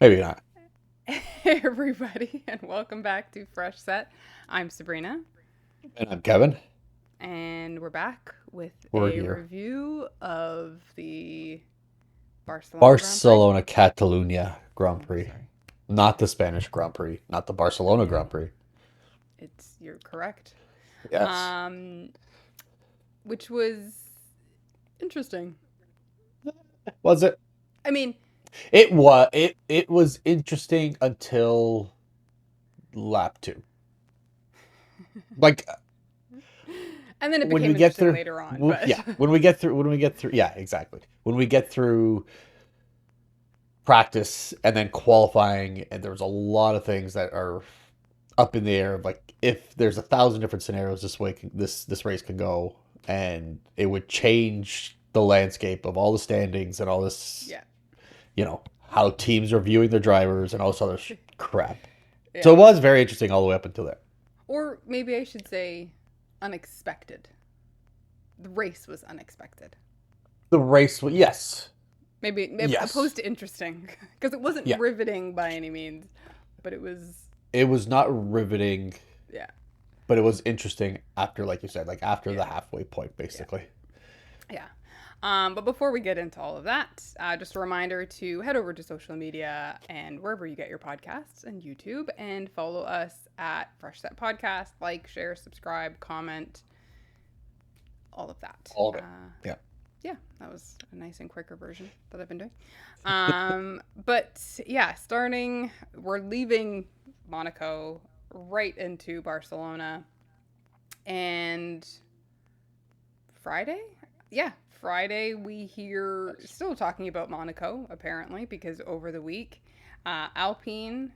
Maybe not. Hey, everybody, and welcome back to Fresh Set. I'm Sabrina, And I'm Kevin. and we're back with We're a here. review of the Barcelona Grand Prix. Barcelona Catalunya Grand Oh, Prix. sorry. Not the Spanish Grand Prix, not the Barcelona Yeah, Grand Prix. you're correct. Yes. Um, which was interesting. Was it? I mean, It was interesting until lap 2. Like and then it when became we get interesting through later on, but yeah, when we get through yeah, exactly. When we get through practice and then qualifying, and there's a lot of things that are up in the air. Like if there's 1,000 different scenarios this race can go, and it would change the landscape of all the standings and all this, yeah, how teams are viewing their drivers and all this other crap. So yeah. it was very interesting all the way up until there. Or maybe I should say unexpected. The race was unexpected. The race, yes, Maybe yes, opposed to interesting because it wasn't yeah. riveting by any means, but it was It was not riveting, yeah, but it was interesting after, like you said, like after yeah, the halfway point, yeah, basically. yeah. But before we get into all of that, just a reminder to head over to social media and wherever you get your podcasts and YouTube and follow us at Fresh Set Podcast. Like, share, subscribe, comment, all of that. All of it. Yeah. Yeah, that was a nice and quicker version that I've been doing. But yeah, we're leaving Monaco right into Barcelona. And Friday? Yeah, Friday we hear Yes. still talking about Monaco, apparently, because over the week, Alpine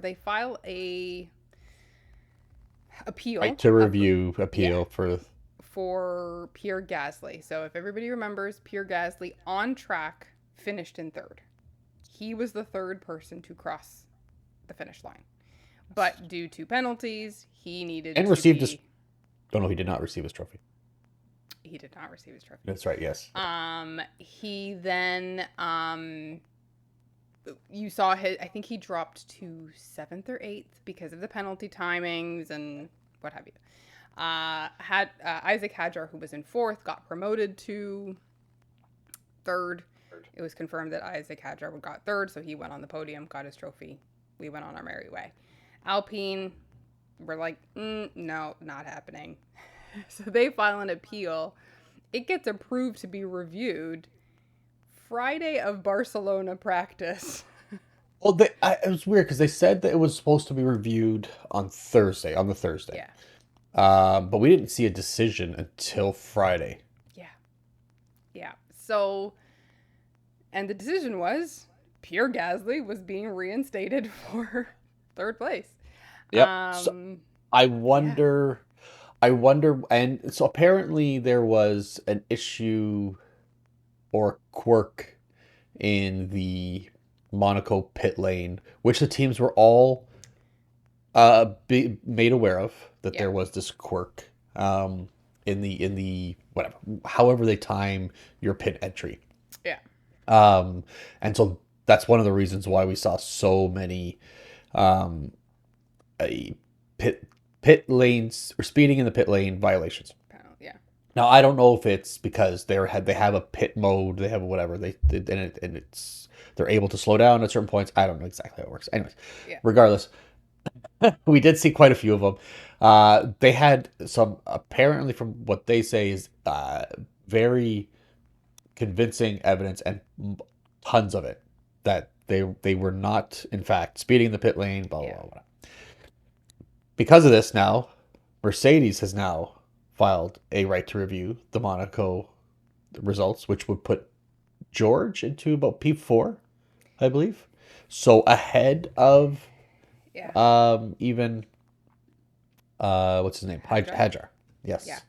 they file a Right appeal to of review yeah appeal for. for Pierre Gasly. So if everybody remembers, Pierre Gasly on track finished in third. He was the third person to cross the finish line. But due to penalties, he needed And to received his. be Oh no, he did not receive his trophy. he did not receive his trophy. That's right. Yes. He then you saw his I think he dropped to 7th or 8th because of the penalty timings and what have you. Had Isaac Hadjar, who was in 4th, got promoted to 3rd. It was confirmed that Isaac Hadjar got 3rd, so he went on the podium, got his trophy. We went on our merry way. Alpine were like, no, not happening. So they file an appeal. It gets approved to be reviewed Friday of Barcelona practice. Well, it was weird because they said that it was supposed to be reviewed on the Thursday. Yeah, But we didn't see a decision until Friday. yeah, yeah. So, and the decision was Pierre Gasly was being reinstated for 3rd place. Yep. So I Yeah, wonder, and so apparently there was an issue or quirk in the Monaco pit lane, which the teams were all made aware of, that yeah, there was this quirk in the whatever, however they time your pit entry. yeah, And so that's one of the reasons why we saw so many um, a pit lanes or speeding in the pit lane violations. yeah, Now I don't know if it's because they have a pit mode, they have whatever and it's they're able to slow down at certain points. I don't know exactly how it works. Anyways, yeah, regardless, we did see quite a few of them. They had some, apparently, from what they say, is very convincing evidence and tons of it that they were not in fact speeding in the pit lane. Blah blah yeah. blah. Blah. Because of this, now Mercedes has now filed a right to review the Monaco results, which would put George into about P4, I believe. So ahead of Yeah. even what's his name? Hadjar. Hajar. Yeah. Yes.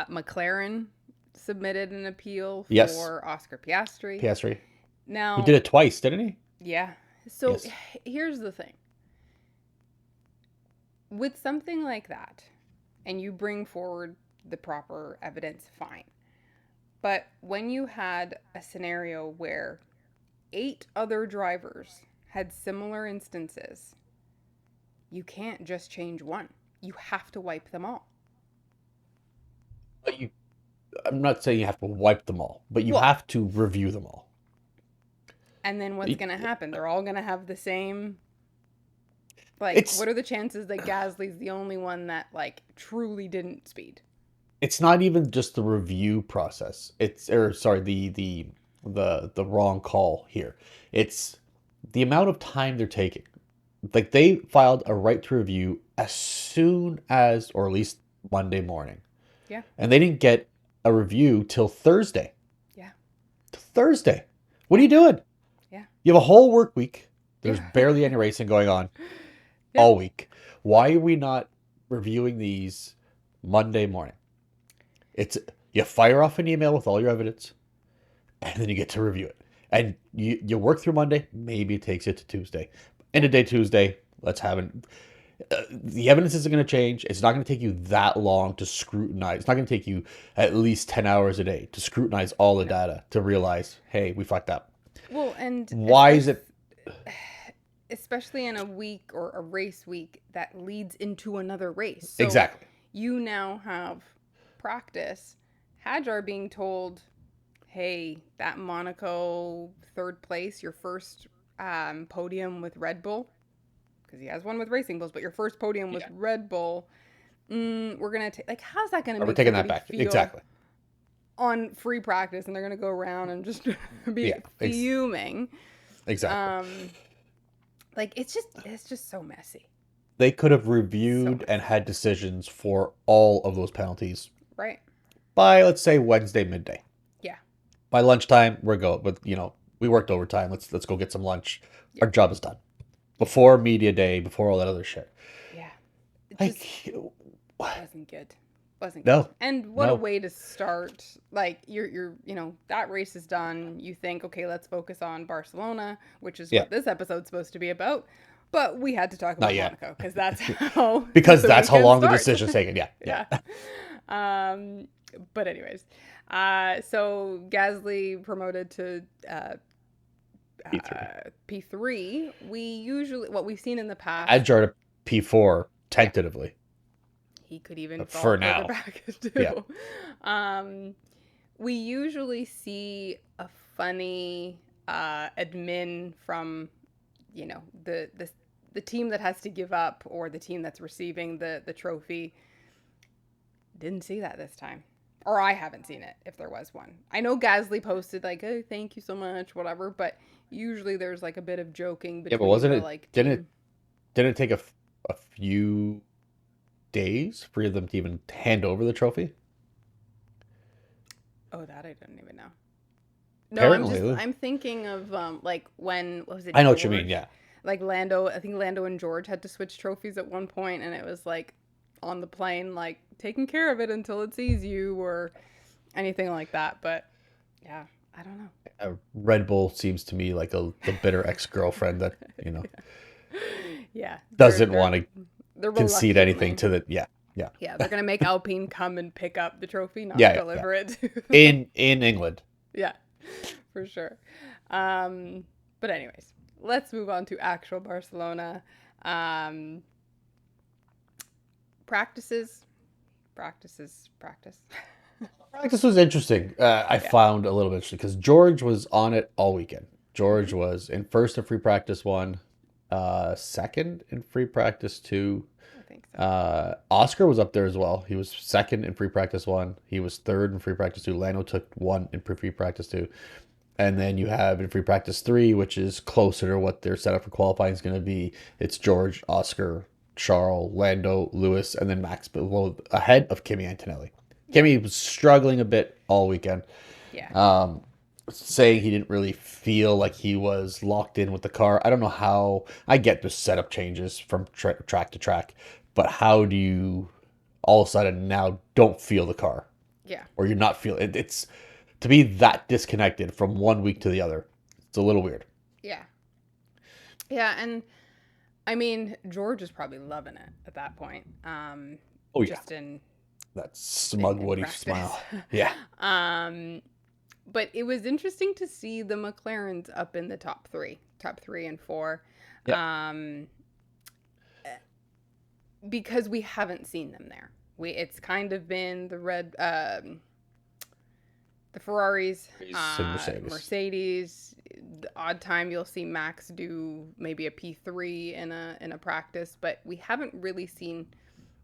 McLaren submitted an appeal Yes, for Oscar Piastri. PS3. He did Now, it twice, didn't he? yeah. So Yes. here's the thing. With something like that, and you bring forward the proper evidence, fine. But when you had a scenario where 8 other drivers had similar instances, you can't just change one. You have to wipe them all. But I'm not saying you have to wipe them all, but you Well, have to review them all. and then what's going to happen? They're all going to have the same. Like, It's what are the chances that Gasly's the only one that, like, truly didn't speed? it's not even just the review process. It's or sorry, the wrong call here. It's the amount of time they're taking. Like they filed a right to review as soon as, or at least Monday morning, Yeah. and they didn't get a review till Thursday. Yeah. Thursday. What are you doing? Yeah. You have a whole work week. There's Yeah. barely any racing going on Yeah. all week. Why are we not reviewing these Monday morning? It's you fire off an email with all your evidence, and then you get to review it. And you work through Monday. Maybe it takes you to Tuesday. End of day Tuesday. Let's have it. The evidence isn't going to change. It's not going to take you that long to scrutinize. It's not going to take you at least 10 hours a day to scrutinize all the No. data to realize, hey, we fucked up. Well, and Why is it especially in a week or a race week that leads into another race. So exactly? you now have practice. Hajar being told, hey, that Monaco third place, your first podium with Red Bull, because he has one with Racing Bulls, but your first podium with Yeah. Red Bull, we're going to take, like, how's that going to We're make taking that somebody back. feel Exactly. on free practice? And they're going to go around and just be Yeah. fuming. Exactly. Like, it's just so messy. They could have So reviewed messy. and had decisions for all of those penalties Right. by, let's say, Wednesday midday. Yeah. By lunchtime, we're go. But we worked overtime. Let's go get some lunch. Yeah. Our job is done. Before media day, before all that other shit. Yeah. It just Like, wasn't good. Wasn't good. no, And what a no. way to start. Like, you're that race is done. You think, okay, let's focus on Barcelona, which is Yeah, what this episode's supposed to be about. But we had to talk not about yet. Monaco because that's how Because the that's how weekend long the starts. decision's taken. Yeah, Yeah. yeah. But anyways, so Gasly promoted to P3. P3. We usually, what we've seen in the past, Adjar to P4 yeah, tentatively he could even fall for further now. back Yeah, too. We usually see a funny admin from, the team that has to give up or the team that's receiving the trophy. Didn't see that this time. Or I haven't seen it if there was one. I know Gasly posted like, "Oh, thank you so much," whatever, but usually there's like a bit of joking yeah. But between wasn't the it? like Didn't it? team. Didn't it take a few days for them to even hand over the trophy? Oh, that I didn't even know. No, Apparently, I'm thinking of like when what was it, I know what you mean. George? Yeah, Like Lando, I think Lando and George had to switch trophies at one point and it was like on the plane like taking care of it until it sees you or anything like that, but yeah, I don't know. Red Bull seems to me like the bitter ex-girlfriend that Yeah, doesn't want to they're concede anything reluctantly. to the yeah Yeah, they're gonna make Alpine come and pick up the trophy, not yeah deliver it to them. in England. Yeah, for sure. But anyways, let's move on to actual Barcelona. Um, practices, practice. Practice was interesting. I Yeah. found a little bit interesting because George was on it all weekend. Hmm. George was in first in free practice one, second in free practice two. I think so. Oscar was up there as well. He was second in free practice one. He was third in free practice two. Lando took one in free practice two. And then you have in free practice three, which is closer to what their setup for qualifying is going to be. It's George, Oscar, Charles, Lando, Lewis, and then Max below ahead of Kimi Antonelli. Yeah. Kimi was struggling a bit all weekend, Yeah. saying he didn't really feel like he was locked in with the car. I don't know how. I get the setup changes from track to track, but how do you all of a sudden now don't feel the car? Yeah. or you're not feeling it. It's to be that disconnected from one week to the other. It's a little weird. Yeah. Yeah, and I mean, George is probably loving it at that point. Oh yeah, Just in that smug in Woody practice. smile. Yeah. um, but it was interesting to see the McLarens up in the top three and four, Yep. um, because we haven't seen them there. It's kind of been the Ferraris, And Mercedes. Mercedes. The odd time you'll see Max do maybe a P3 in a practice, but we haven't really seen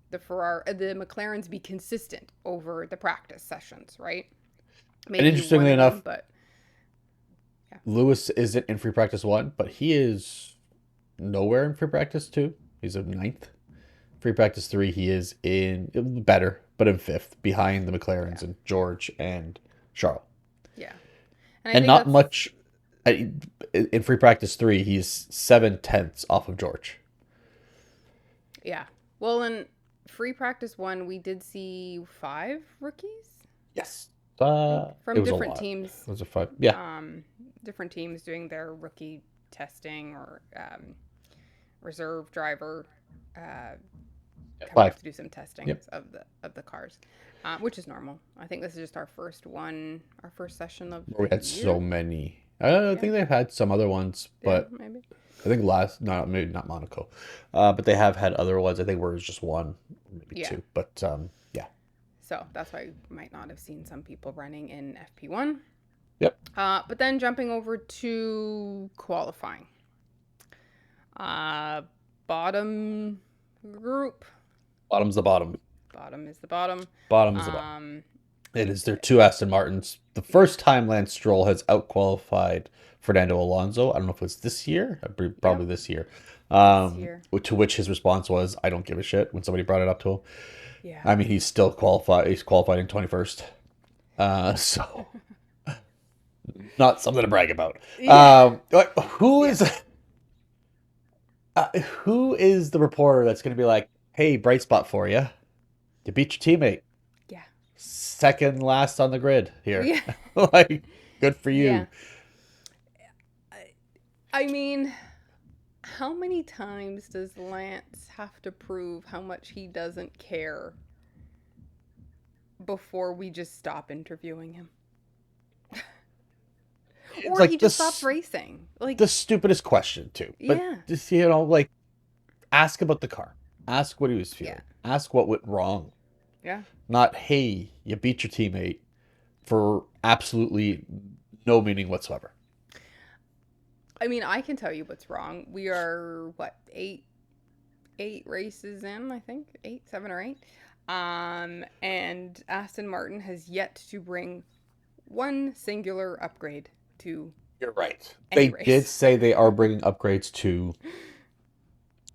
the McLarens be consistent over the practice sessions, right? And Maybe one interestingly of them, enough, but yeah, Lewis isn't in free practice 1, but he is nowhere in free practice 2. He's a ninth. Free practice 3, he is in better, but in fifth, behind the yeah, McLarens and George and Charles. yeah. And I And think not that's much in free practice 3, he's 7/10ths off of George. yeah. Well, in free practice one, we did see five rookies, Yes. I think, It from was a different lot. teams. It was a 5. Yeah. Different teams doing their rookie testing or reserve driver coming up 5. to do some testing Yep. of the cars, which is normal. I think this is just our first one, our first session of Where we the had so year. many. I Yeah, think they've had some other ones, yeah, but maybe. I think last, no, maybe not Monaco, but they have had other ones. I think where it was just one, maybe Yeah, two. But yeah, so that's why you might not have seen some people running in FP1. yep. But then jumping over to qualifying, uh, bottom group. Bottom's the bottom. Bottom is the bottom. Bottom is the bottom. Um, It is their two Aston Martins. The first time Lance Stroll has outqualified Fernando Alonso. I don't know if it was this year, yep, probably this year. this year. To which his response was, "I don't give a shit." When somebody brought it up to him, Yeah. I mean, he's still qualified. He's qualified in 21st. So not something to brag about. Yeah. Who Yeah. is who is the reporter that's going to be like, "Hey, bright spot for you. You beat your teammate. Yeah. Second last on the grid here. Yeah. Like, good for Yeah. you." I mean, how many times does Lance have to prove how much he doesn't care before we just stop interviewing him? It's Or he like just stops racing. Like, the stupidest question too. But yeah. just like ask about the car. Ask what he was Yeah. feeling. Ask what went wrong. Yeah. Not, hey, you beat your teammate for absolutely no meaning whatsoever. I mean, I can tell you what's wrong. We are what, eight races in, I think. 8, 7 or 8. And Aston Martin has yet to bring one singular upgrade to You're right. any They did race. say they are bringing upgrades to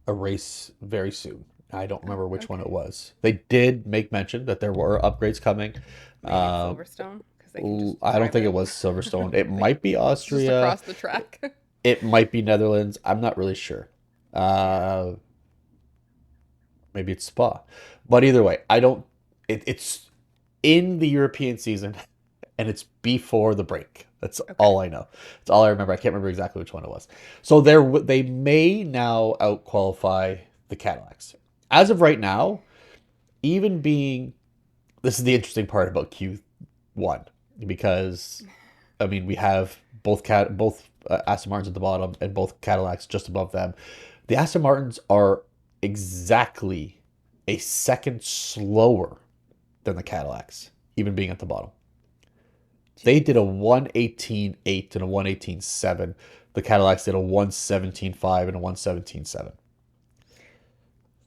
a race very soon. I don't remember which one Okay. it was. They did make mention that there were upgrades coming. Maybe it's Um, Silverstone because they can just I don't drive think it it. was Silverstone. It Like, might be it's just Austria. across the track. It might be Netherlands. I'm not really sure. Yeah. Uh, Maybe it's Spa. But either way, I don't. It's in the European season, and it's before the break. That's Okay. all I know. That's all I remember. I can't remember exactly which one it was. So they may now outqualify the Cadillacs. As of right now, even being this is the interesting part about Q1 because I mean we have both Aston Martins at the bottom and both Cadillacs just above them. The Aston Martins are exactly a second slower than the Cadillacs, even being at the bottom. They did a 1:18.8 and a 1:18.7. The Cadillacs did a 1:17.5 and a 1:17.7.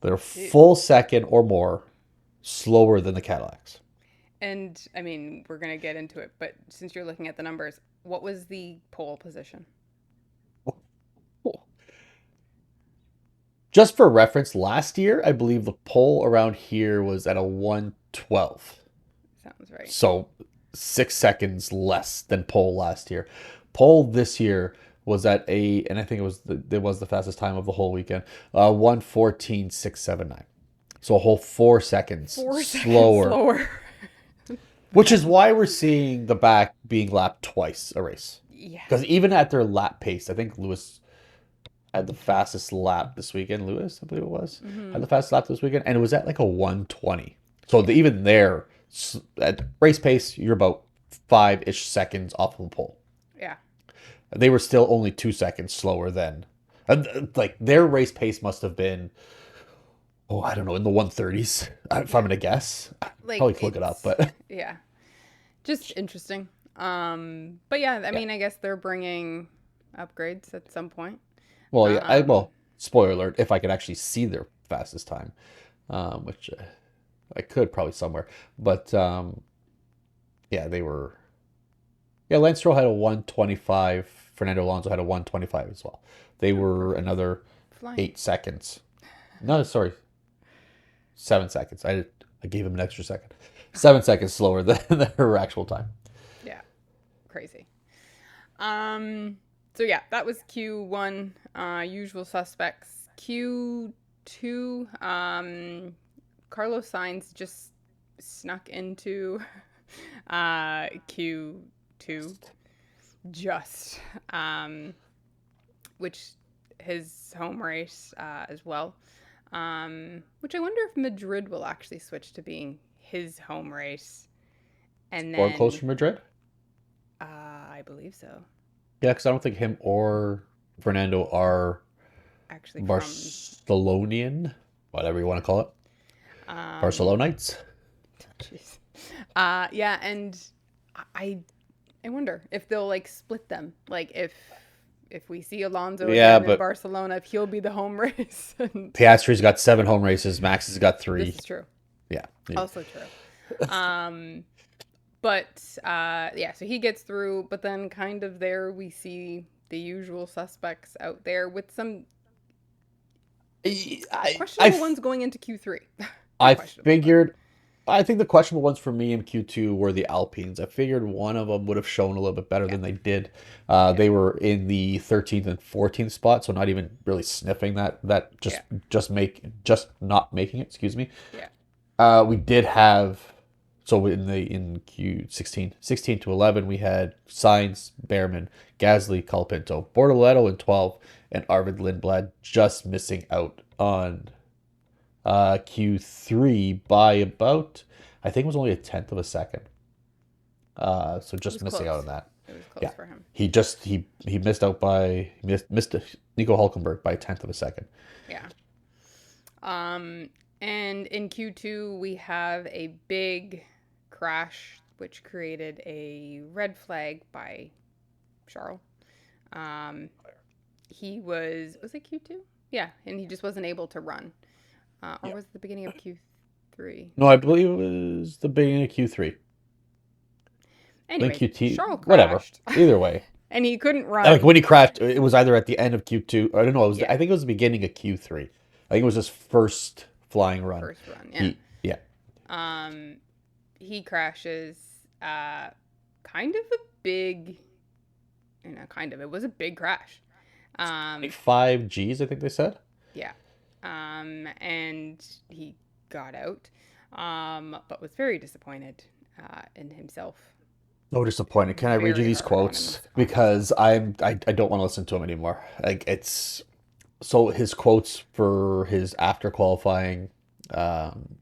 They're a Jeez. full second or more slower than the Cadillacs. And I mean, we're gonna get into it, but since you're looking at the numbers, what was the pole position? Just for reference, last year, I believe the pole around here was at a 1:12. Sounds right. So 6 seconds less than pole last year. Pole this year was at and I think it was the fastest time of the whole weekend, 1:14.679. So a whole 4 seconds 4 seconds slower slower. Which is why we're seeing the back being lapped twice a race. Yeah. Because even at their lap pace, I think Lewis had the fastest lap this weekend. Lewis, I believe it was, had Mm-hmm. the fastest lap this weekend, and it was at like a 120. So Yeah. even there, at race pace, you're about 5-ish seconds off of the pole. Yeah. They were still only 2 seconds slower than, like their race pace must have been, oh, I don't know, in the 130s. If I'm Yeah. gonna guess, Like probably look it up, it's but yeah. Just interesting. But yeah, I yeah. mean, I guess they're bringing upgrades at some point. Well, yeah. Um, Well, spoiler alert. If I could actually see their fastest time, which I could probably somewhere, but yeah, they were. Yeah, Lance Stroll had a 125. Fernando Alonso had a 125 as well. They oh, were perfect. another Flying. 8 seconds. No, sorry, 7 seconds. I gave him an extra second. 7 seconds slower than their actual time. Yeah. Crazy. Um, so yeah, that was Q1, usual suspects. Q2, Carlos Sainz just snuck into Q2 just which his home race as well. Which I wonder if Madrid will actually switch to being his home race, and Or close then from Madrid. I believe so. Yeah, because I don't think him or Fernando are Actually, from Barcelonian, whatever you want to call it. um, Barcelonites. jeez, yeah, and I I wonder if they'll like split them, like if we see Alonso Yeah, again in but Barcelona, if he'll be the home race. And Piastri's got 7 home races. Max has got this 3. is true. Yeah. Also true. Um, but yeah, so he gets through, but then kind of there we see the usual suspects out there with some I, questionable I, ones going into Q3. Not I questionable, but figured. I think the questionable ones for me in Q2 were the Alpines. I figured one of them would have shown a little bit better yeah, than they did. yeah, They were in the 13th and 14th spot, so not even really sniffing that yeah, just not making it. Excuse me. yeah. We did have so in Q16 to 11 we had Sainz, Behrman, Gasly, Colapinto, Bortoleto in 12, and Arvid Lindblad just missing out on Q3 by about, I think it was only a tenth of a second. So It just was missing out on close. that. It was close Yeah, for him. he missed out by missed Nico Hulkenberg by a tenth of a second. Yeah. Um, and in Q2 we have a big crash which created a red flag by Charles. Um, he was it Q2? Yeah, and he just wasn't able to run. Or Yeah. was it the beginning of Q3? No, I believe it was the beginning of Q3. Then Anyways, QT, Charles whatever. crashed Either way, and he couldn't like run. when he crashed, it was either at the end of Q2. I don't know. It was, Yeah, I think it was the beginning of Q3. I think it was his first flying run. first run. Yeah. He, yeah, Um, he crashes. Kind of a big, kind of. It was a big crash. Um, 5 Gs, I think they said. yeah. And he got out. But was very disappointed in himself. So disappointed. Can I read you Very these hard quotes on himself. because I don't want to listen to him anymore. Like it's so his quotes for his after qualifying um,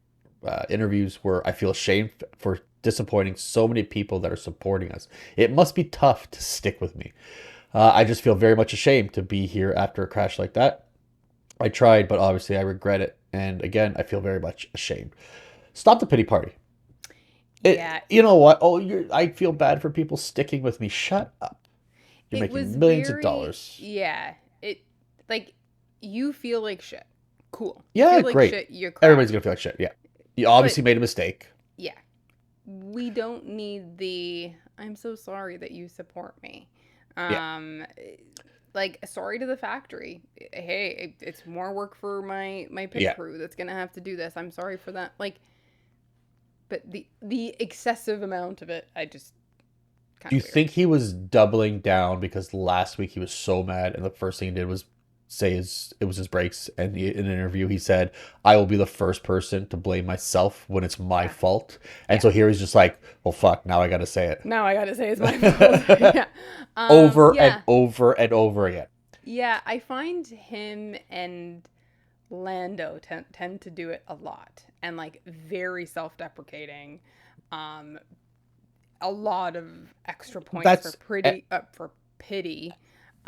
interviews were, "I feel ashamed for disappointing so many people that are supporting us. It must be tough to stick with me. I just feel very much ashamed to be here after a crash like that. I tried, but obviously I regret it. And again, I feel very much ashamed. Stop the pity party. Yeah, You know what? Oh, I feel bad for people sticking with me. Shut up. You're it was making millions of very dollars. yeah. It like you feel like shit. Cool. You Yeah, feel like great. shit. You Everybody's gonna crashed. feel like shit. Yeah. You But obviously made a mistake. yeah, we don't need the I'm so sorry that you support me. Yeah. Um like sorry to the factory. Hey, it's more work for my pit Yeah. crew that's going to have to do this. I'm sorry for that. Like but the excessive amount of it, I just kind Do you of weird. think he was doubling down because last week he was so mad and the first thing he did was say it was his brakes, and in an interview he said, "I will be the first person to blame myself when it's my Yeah. fault." And Yeah. so here he's just like, "Well, fuck, now I got to say Now I gotta say it's my fault. it." Yeah. Over and Yeah. over and over again. Yeah. I find him and Lando tend to do it a lot and like very self-deprecating. Um, a lot of extra points That's for pity.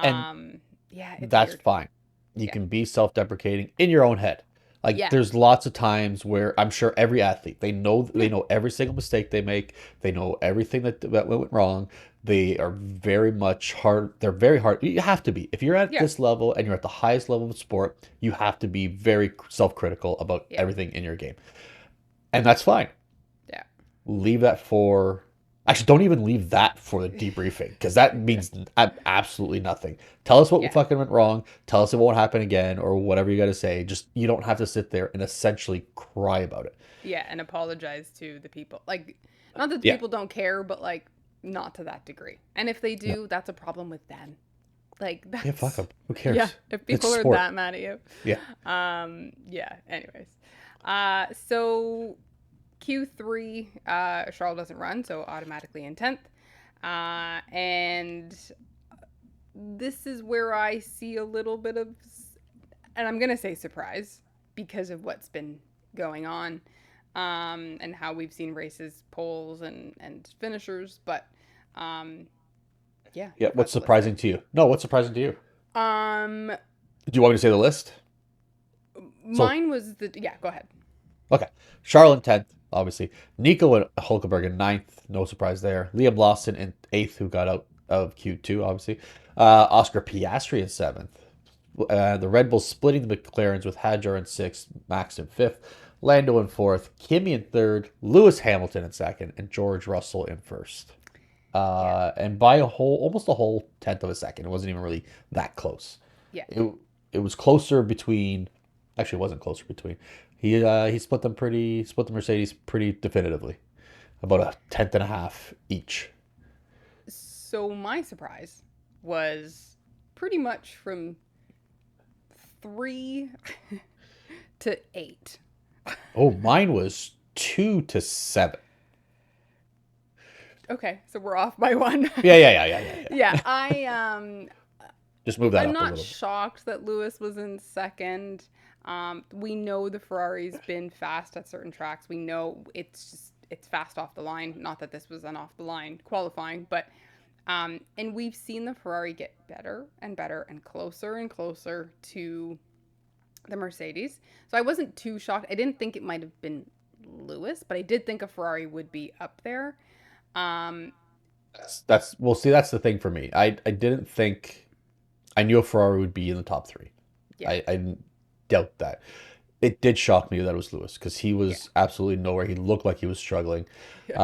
and Um, yeah, it's that's weird. fine. You Yeah. can be self-deprecating in your own head. Like Yeah. there's lots of times where I'm sure every athlete, they Yeah. know every single mistake they make. They know everything that went wrong. They are very much hard. They're very hard. You have to be. If you're at Yeah. this level and you're at the highest level of sport, you have to be very self-critical about Yeah. everything in your game. And that's fine. Yeah. Leave that for Actually, don't even leave that for the debriefing because that Yeah. means absolutely nothing. Tell us what Yeah. fucking went wrong. Tell us it won't happen again or whatever you got to say. Just you don't have to sit there and essentially cry about it. Yeah. And apologize to the people. Like, not that the Yeah. people don't care, but like, not to that degree. And if they No. do, that's a problem with them. Like, Yeah, fuck that's them. Who yeah. cares? If It's people are sport. that mad at you. Yeah. Yeah. Anyways. So Q3, Charles doesn't run, so automatically in 10th. And this is where I see a little bit of, and I'm going to say surprise because of what's been going on and how we've seen races, polls, and finishers. But yeah, Yeah. I've got What's the list surprising to you? No, what's surprising to you? here. Do you want me to say the list? So, Mine was yeah, go ahead. okay. Charlotte in 10th, obviously. Nico and Hulkenberg in ninth. No surprise there. Liam Lawson in 8th, who got out of Q2, obviously. Oscar Piastri in 7th. The Red Bulls splitting the McLarens with Hadjar in 6th, Max in 5th, Lando in 4th, Kimi in 3rd, Lewis Hamilton in 2nd, and George Russell in 1st. Yeah, And by almost a whole tenth of a second. It wasn't even really that close. yeah, It it was closer between. Actually, it wasn't closer between. He split the Mercedes pretty definitively, about a tenth and a half each. so my surprise was pretty much from 3 to 8. Oh, mine was 2 to 7. Okay, so we're off by one. Yeah. Yeah, I Just move that I'm up a not little bit. shocked that Lewis was in second. We know the Ferrari's been fast at certain tracks. We know it's fast off the line. Not that this was an off the line qualifying, but and we've seen the Ferrari get better and better and closer to the Mercedes. So I wasn't too shocked. I didn't think it might have been Lewis, but I did think a Ferrari would be up there. Um, That's Well, see, that's the thing for me. I didn't think I knew a Ferrari would be in the top three. yeah, I didn't doubt that. It did shock me that it was Lewis because he yeah, was absolutely nowhere. He looked like he was struggling. yeah,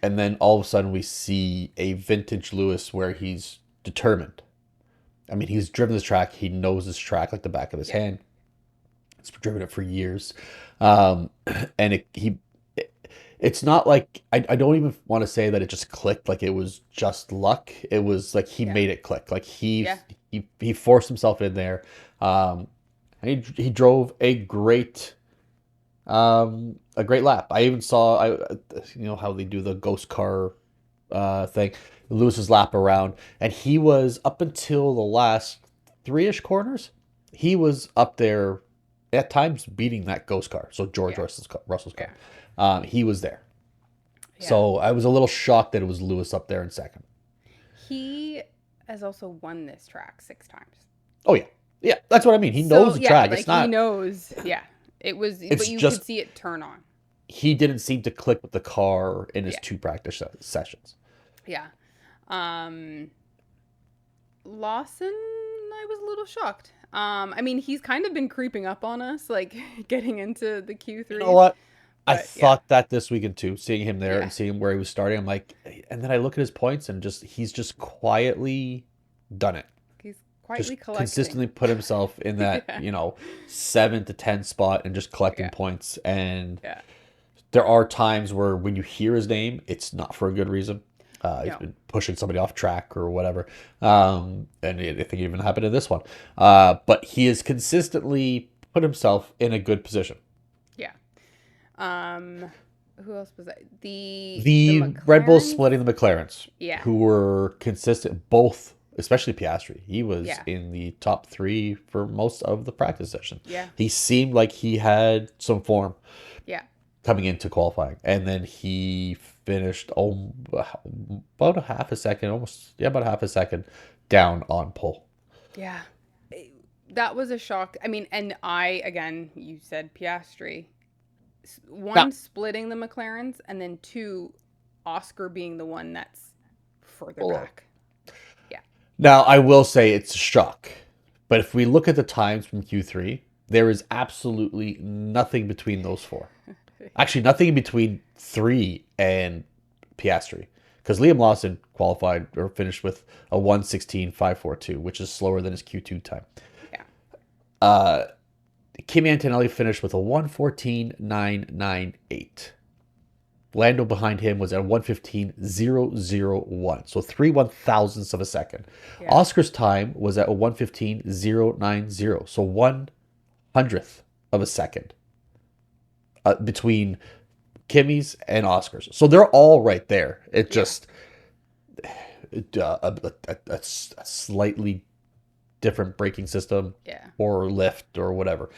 And then all of a sudden we see a vintage Lewis where he's determined. I mean, he's driven this track. He knows this track like the back of his yeah, hand. He's driven it for years. Um, and it's not like I don't even want to say that it just clicked like it was just luck. It was like he yeah, made it click. Like yeah, he forced himself in there. And he drove a great lap. I even saw how they do the ghost car thing, Lewis's lap around, and he was up until the last three-ish corners. He was up there at times beating that ghost car. So George yeah, Russell's car. yeah, He was there. yeah. So I was a little shocked that it was Lewis up there in second. He has also won this track 6 times. Oh yeah, yeah. That's what I mean. He knows So the yeah, track. like It's he not. knows. Yeah, it was, but It's you could just see it turn on. he didn't seem to click with the car in his Yeah, two practice sessions. yeah. Um, Lawson, I was a little shocked. I mean, he's kind of been creeping up on us, like getting into the You know Q3s. what? I But yeah, thought that this weekend too, seeing him there yeah, and seeing where he was starting. I'm like, and then I look at his points and he's just quietly done it. he's Just quietly collecting. consistently put himself in that, Yeah, 7 to 10 spot and just collecting yeah, points. And yeah. there are times where when you hear his name, it's not for a good reason. He's No. been pushing somebody off track or whatever. And I think it even happened in this one. But he has consistently put himself in a good position. Yeah. Um, who else was that? The The Red Bulls McLarens. splitting the McLarens, Yeah. who were consistent, both, especially Piastri. He was Yeah. in the top three for most of the practice session. Yeah. He seemed like he had some form Yeah. coming into qualifying, and then he finished about a half a second, almost, yeah, about a half a second down on pole. Yeah. That was a shock. I mean, and again, you said Piastri. Now, One, splitting the McLarens, and then two, Oscar being the one that's further hold on. back. Yeah. Now, I will say it's a shock, but if we look at the times from Q3, there is absolutely nothing between those four. Actually, nothing in between three and Piastri. Because Liam Lawson qualified or finished with a 1:16.542, which is slower than his Q2 time. Yeah. Uh, Kimi Antonelli finished with a 1:14.998. Lando behind him was at 1:15.001, so 3/1000ths of a second. Yeah. Oscar's time was at a 1:15.090, so 1/100th of a second between Kimmy's and Oscar's. So they're all right there. It Yeah. just a slightly different braking system Yeah. or lift or whatever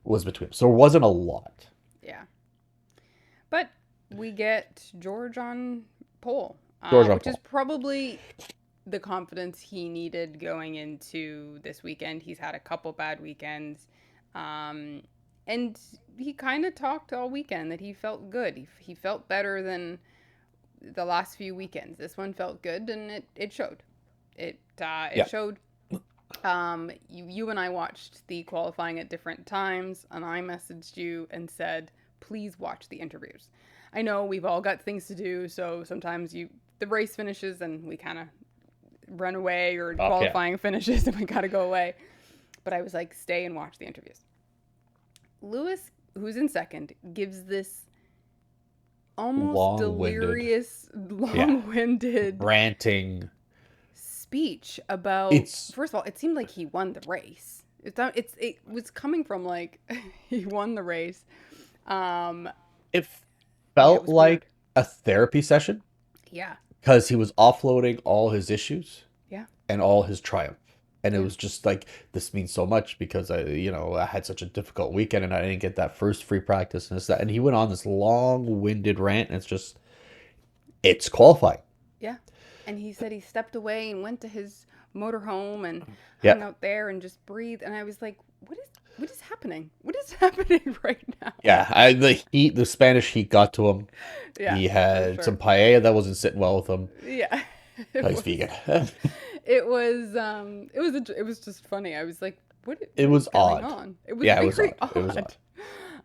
was between them. So there wasn't a lot. Yeah. But we get George on pole, George on which is pole. probably the confidence he needed going into this weekend. He's had a couple bad weekends. And he kind of talked all weekend that he felt good. He felt better than the last few weekends. This one felt good, and it showed. It Yeah. showed. You and I watched the qualifying at different times, and I messaged you and said, please watch the interviews. I know we've all got things to do, so sometimes the race finishes and we kind of run away, or Oh, yeah. qualifying finishes and we gotta go away. But I was like, stay and watch the interviews. Lewis, who's in second, gives this almost delirious, long-winded ranting speech about. It's First of all, it seemed like he won the race. It was coming from like he won the race. It Yeah, it felt was weird. like a therapy session Yeah, because he was offloading all his issues yeah, and all his triumph. And it yeah, was just like, this means so much because I had such a difficult weekend and I didn't get that first free practice and this, that. And he went on this long-winded rant, and it's qualifying. yeah. And he said he stepped away and went to his motorhome and hung Yeah. out there and just breathed. And I was like, what is happening? What is happening right now? Yeah. The Spanish heat got to him. Yeah, He for had sure. some paella that wasn't sitting well with him. Yeah. Oh, he's vegan. It was just funny. I was like, It what is was going odd. on? It was Yeah, it was very odd. It was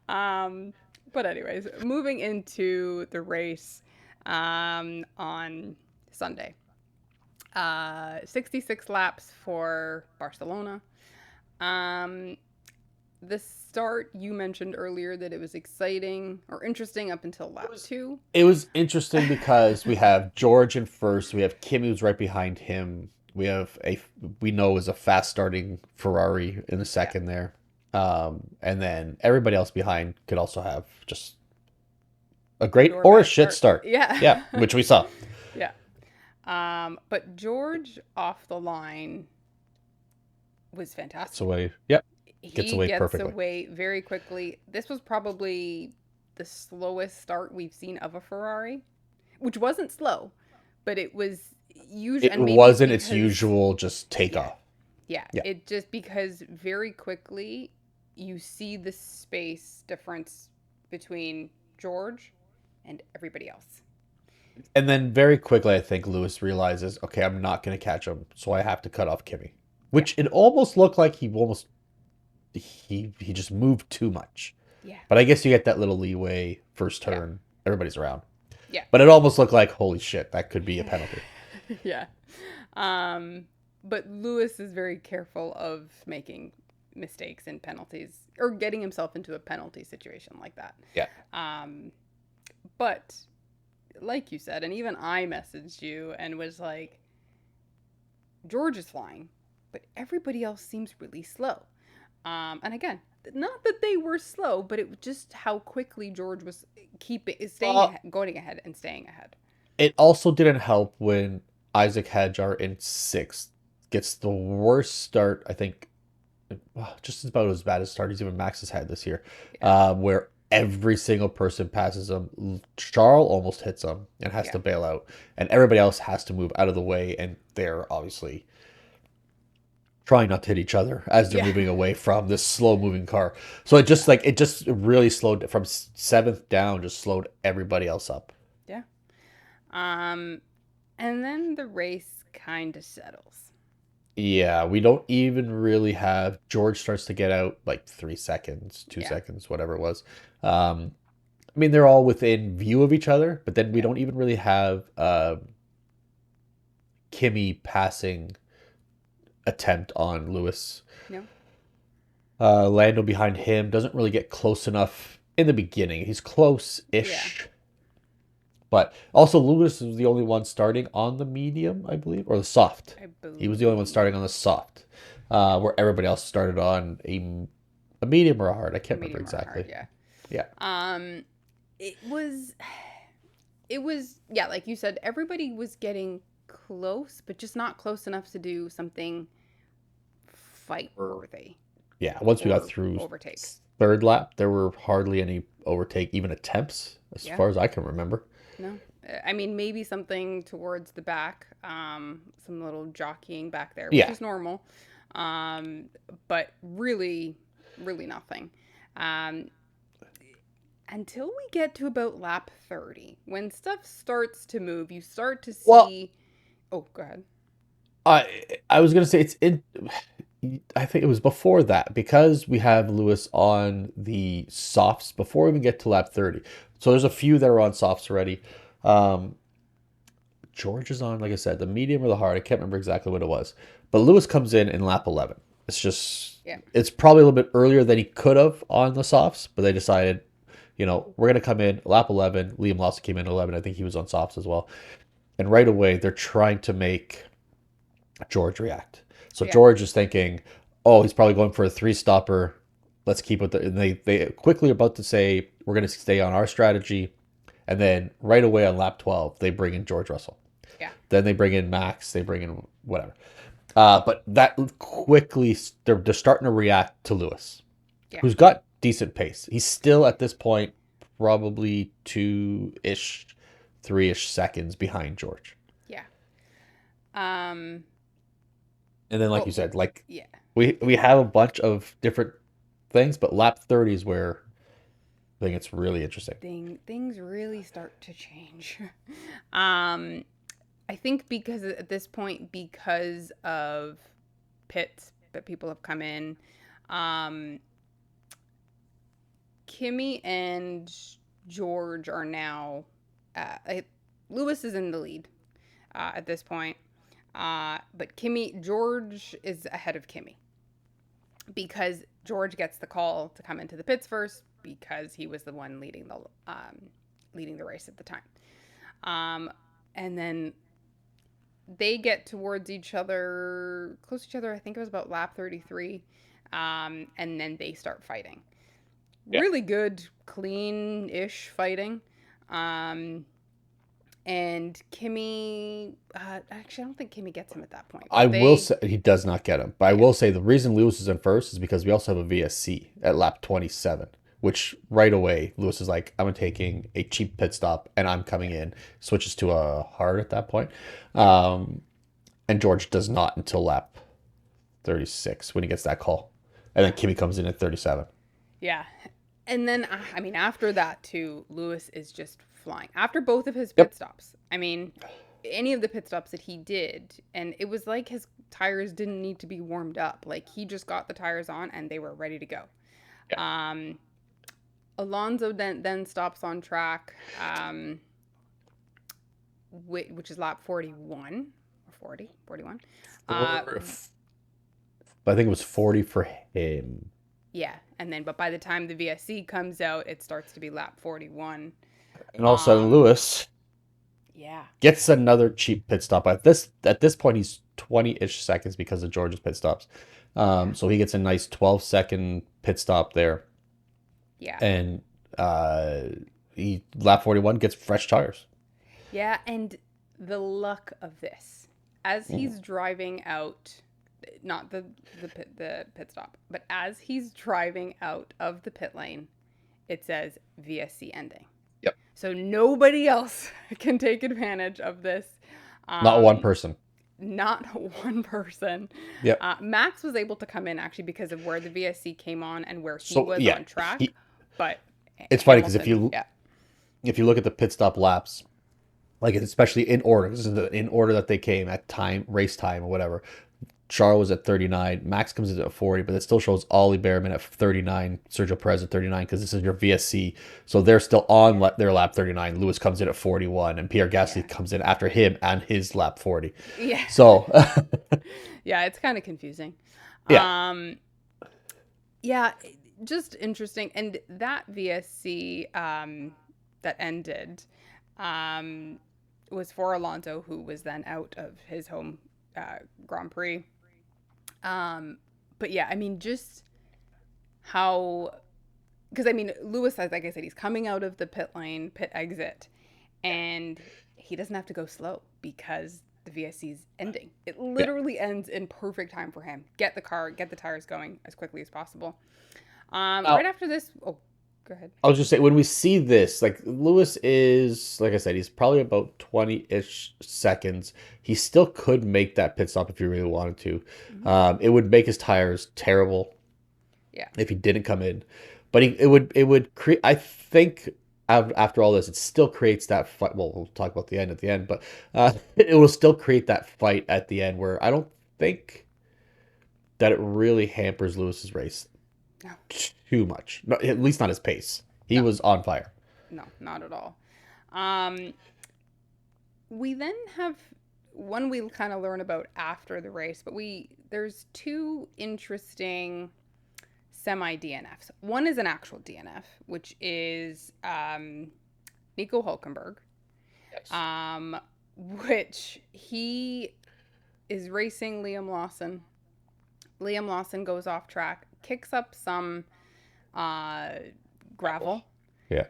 odd. But anyways, moving into the race on Sunday. 66 laps for Barcelona. The start, you mentioned earlier that it was exciting or interesting up until lap two. It was interesting because we have George in first. We have Kim, who's right behind him. We know is a fast starting Ferrari in the Yeah. second there. And then everybody else behind could also have just a great Or a or a bad shit start. Yeah. Yeah, which we saw. Yeah. But George off the line was fantastic. So yep, gets He away gets perfectly. away very quickly. This was probably the slowest start we've seen of a Ferrari, which wasn't slow, but it was usually. It wasn't its usual just takeoff. Yeah, Yeah. it just because very quickly you see the space difference between George and everybody else. And then very quickly, I think Lewis realizes, okay, I'm not going to catch him, so I have to cut off Kimmy. Which it almost looked like he just moved too much. Yeah. But I guess you get that little leeway first turn. Everybody's around. Yeah. But it almost looked like, holy shit, that could be a penalty. Yeah. But Lewis is very careful of making mistakes and penalties or getting himself into a penalty situation like that. Yeah. But like you said, and even I messaged you and was like, George is flying, but everybody else seems really slow. And again, not that they were slow, but it was just how quickly George was staying Uh, ahead, going ahead, and staying ahead. it also didn't help when Isaac Hadjar in sixth gets the worst start, I think, just about as bad as start he's even Max has had this year, Yeah, where every single person passes him. Charles almost hits him and has yeah, to bail out, and everybody else has to move out of the way, and they're obviously trying not to hit each other as they're yeah, moving away from this slow moving car. So it just really slowed from seventh down, just slowed everybody else up. yeah. Um, and then the race kind of settles. Yeah, we don't even really have George starts to get out like 3 seconds, two Yeah, seconds, whatever it was. I mean, they're all within view of each other, but then we yeah. don't even really have Kimmy passing attempt on Lewis. No, Lando behind him doesn't really get close enough in the beginning. He's yeah. close-ish, but also Lewis was the only one starting on the medium, I believe, or the soft. I He was the only one believe. starting on the soft, where everybody else started on a medium or a hard. I A can't remember medium or a hard, exactly. yeah. Yeah. Um, it was, yeah, like you said, everybody was getting close, but just not close enough to do something fight worthy Yeah, once we got or through overtake. third lap, there were hardly any overtake, even attempts, as Yeah, far as I can remember. no. I mean, maybe something towards the back, some little jockeying back there, which Yeah. is normal, um, but really, really nothing. Um, until we get to about lap 30, when stuff starts to move, you start to Well, see. Oh, go ahead. I was gonna say it's in. I think it was before that because we have Lewis on the softs before we even get to lap 30. So there's a few that are on softs already. Um, George is on, like I said, the medium or the hard. I can't remember exactly what it was. But Lewis comes in lap 11. It's just, Yeah, it's probably a little bit earlier than he could have on the softs, but they decided, we're going to come in lap 11. Liam Lawson came in 11. I think he was on softs as well. And right away, they're trying to make George react. So yeah, George is thinking, oh, he's probably going for a three stopper. Let's keep it. And they quickly are about to say, we're going to stay on our strategy. And then right away on lap 12, they bring in George Russell. yeah, Then they bring in Max. They bring in whatever. But that quickly, they're starting to react to Lewis, yeah, who's got decent pace. He's still at this point probably 2-ish, 3-ish seconds behind George. yeah. Um, And then, like oh, you said, like yeah. we have a bunch of different things, but lap 30 is where I think it's really interesting. Things really start to change. um, I think because at this point, because of pits that people have come in, um, Kimmy and George are now. Lewis is in the lead at this point, but George is ahead of Kimmy because George gets the call to come into the pits first because he was the one leading the race at the time. Um, and then they get towards each other, close to each other. I think it was about lap 33. And then they start fighting. Yeah. Really good, clean ish fighting. Um, and Kimmy, actually, I don't think Kimmy gets him at that point, I but will say he does not get him, but I yeah, will say the reason Lewis is in first is because we also have a VSC at lap 27, which right away Lewis is like, I'm taking a cheap pit stop and I'm coming yeah, in, switches to a hard at that point. yeah, Um, and George does not until lap 36 when he gets that call. And then yeah, Kimmy comes in at 37. yeah. And then, I mean, after that, too, Lewis is just flying. After both of his pit Yep. stops, I mean, any of the pit stops that he did, and it was like his tires didn't need to be warmed up. Like, he just got the tires on and they were ready to go. Yeah. Um, Alonso then stops on track, which is lap 41 or 40, 41. Uh, I think it was 40 for him. yeah, and then but by the time the VSC comes out, it starts to be lap 41. And all of a sudden, Um, Lewis. Yeah. Gets another cheap pit stop. At this point, he's 20-ish seconds because of George's pit stops. Yeah. So he gets a nice 12-second pit stop there, Yeah. and uh, he lap 41 gets fresh tires. Yeah, and the luck of this, as Mhm. he's driving out, not the pit stop, but as he's driving out of the pit lane, it says VSC ending. Yep. So nobody else can take advantage of this. Not one Um, person. not one person. Yep. Max was able to come in actually because of where the VSC came on and where he So was yeah, on track, he. but It's funny because if Hamilton, you yeah, if you look at the pit stop laps, like especially in order, this is in order that they came at time, race time or whatever. Charles was at 39, Max comes in at 40, but it still shows Ollie Behrman at 39, Sergio Perez at 39 because this is your VSC. So they're still on yeah, their lap 39. Lewis comes in at 41, and Pierre yeah, Gasly comes in after him and his lap 40. yeah. So, Yeah, it's kind of confusing. yeah, Um, yeah, just interesting. And that VSC that ended um, was for Alonso, who was then out of his home Grand Prix. Um, but yeah, I mean, just how, because I mean, Lewis says, like I said, he's coming out of the pit lane, pit exit, and he doesn't have to go slow because the VSC's ending. It yeah. literally ends in perfect time for him. Get the car, get the tires going as quickly as possible. Right Now, after this, oh, go ahead. I'll just say when we see this, like Lewis is, like I said, he's probably about 20-ish seconds. He still could make that pit stop if he really wanted to. Mm-hmm. It would make his tires terrible Yeah, if he didn't come in. But it would create. I think after all this, it still creates that fight. Well, we'll talk about the end at the end, but it will still create that fight at the end where I don't think that it really hampers Lewis's race no, too much. No, at least not his pace. He no, was on fire. no, not at all. Um, we then have one we kind of learn about after the race, but there's two interesting semi DNFs. One is an actual DNF, which is Nico Hulkenberg, Yes. um, which he is racing Liam Lawson. Liam Lawson goes off track, kicks up some uh, gravel. Yeah.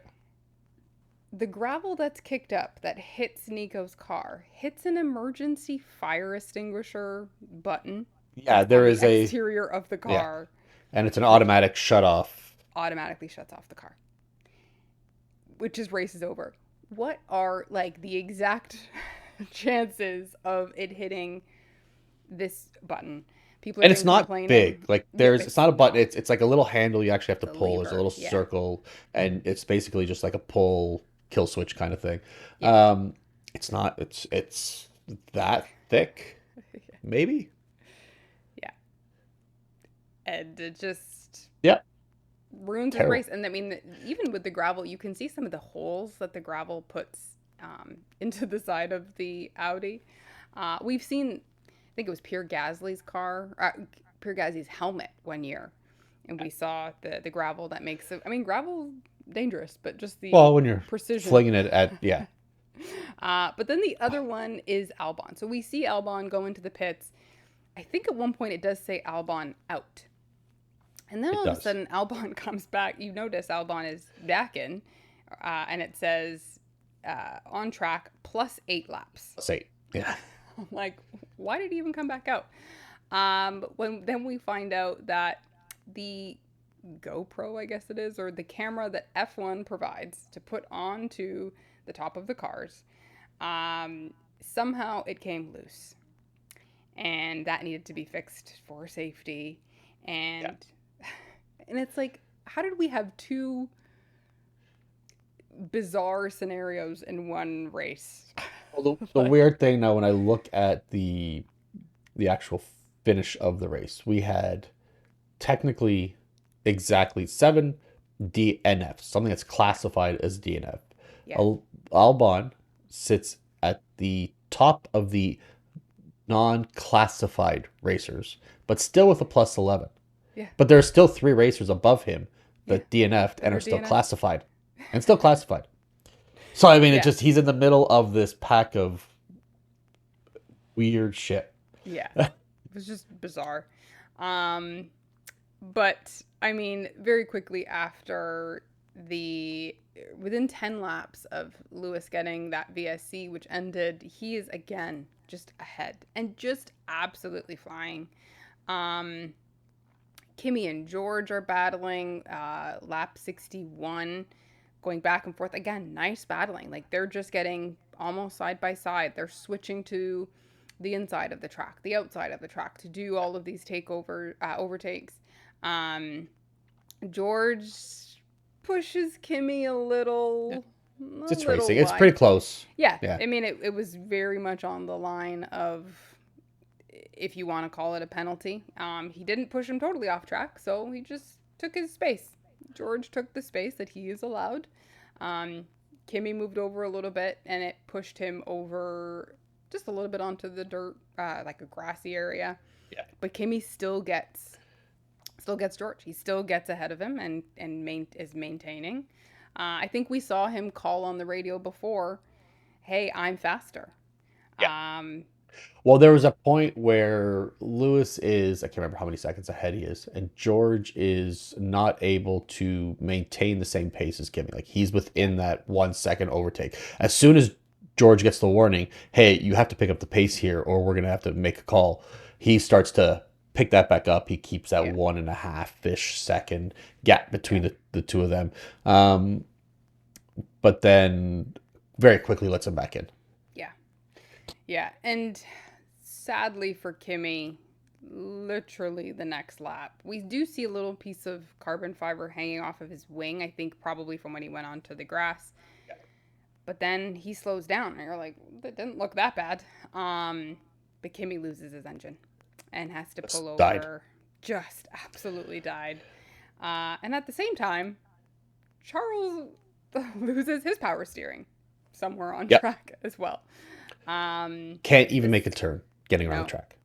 The gravel that's kicked up that hits Nico's car hits an emergency fire extinguisher button Yeah, that's on there the is a exterior of the yeah, car, and it's an which automatic shut off. automatically shuts off the car, which just races over. What are like the exact chances of it hitting this button? People have And it's been not complaining. big. Like Yeah, there's it's it's not a button. not. It's like a little handle you actually have to It's a pull. There's a lever. little Yeah. circle, and it's basically just like a pull kill switch kind of thing. Yeah. It's not it's that thick, maybe. Yeah. And it just Yeah, ruins his terrible. race. And I mean, even with the gravel, you can see some of the holes that the gravel puts into the side of the Audi. We've seen, I think it was Pierre Gasly's car, Pierre Gasly's helmet one year, and we saw the gravel that makes it. I mean, gravel dangerous, but just the Well, when you're precision. flinging it at yeah, But then the other one is Albon. So we see Albon go into the pits. I think at one point it does say Albon out. And then it all of a does. sudden, Albon comes back. You notice Albon is back in, and it says on track +8 laps. Say yeah. I'm like, why did he even come back out? When then we find out that the GoPro, I guess it is, or the camera that F1 provides to put onto the top of the cars, somehow it came loose, and that needed to be fixed for safety. Yeah. And it's like, how did we have two bizarre scenarios in one race? Well, the Like, weird thing now when I look at the actual finish of the race, we had technically exactly 7 DNFs, something that's classified as DNF. yeah, Albon sits at the top of the non-classified racers, but still with a +11. yeah, But there are still 3 racers above him yeah. that DNF'd That and are are still DNF. classified. And still classified. So I mean, it Yeah, just he's in the middle of this pack of weird shit. yeah. It was just bizarre. Um, but I mean, very quickly after the within 10 laps of Lewis getting that VSC, which ended, he is again just ahead and just absolutely flying. Um, Kimmy and George are battling lap 61, going back and forth. Again, nice battling. Like they're just getting almost side by side. They're switching to the inside of the track, the outside of the track to do all of these overtakes. Um, George pushes Kimmy Yeah. a It's little racing. It's pretty wide. close. Yeah, Yeah. I mean, it was very much on the line of, if you want to call it a penalty. He didn't push him totally off track, so he just took his space. George took the space that he is allowed. Um, Kimmy moved over a little bit, and it pushed him over just a little bit onto the dirt, like a grassy area. Yeah. But Kimmy still gets George. He still gets ahead of him and is maintaining. I think we saw him call on the radio before, "Hey, I'm faster." Yeah. Um, Well, there was a point where Lewis is, I can't remember how many seconds ahead he is, and George is not able to maintain the same pace as Kimmy. Like he's yeah, within that 1 second overtake. As soon as George gets the warning, hey, you have to pick up the pace here or we're going to have to make a call, he starts to pick that back up. He keeps that yeah, 1.5-ish second gap between yeah, the two of them. But then very quickly lets him back in. yeah, yeah. And sadly for Kimmy, literally the next lap, we do see a little piece of carbon fiber hanging off of his wing. I think probably from when he went onto the grass. But then he slows down, and you're like, that didn't look that bad. But Kimmy loses his engine and has to Just pull died. over. Just absolutely died. And at the same time, Charles loses his power steering somewhere on Yep. track as well. Can't even This make a turn getting around the no. track.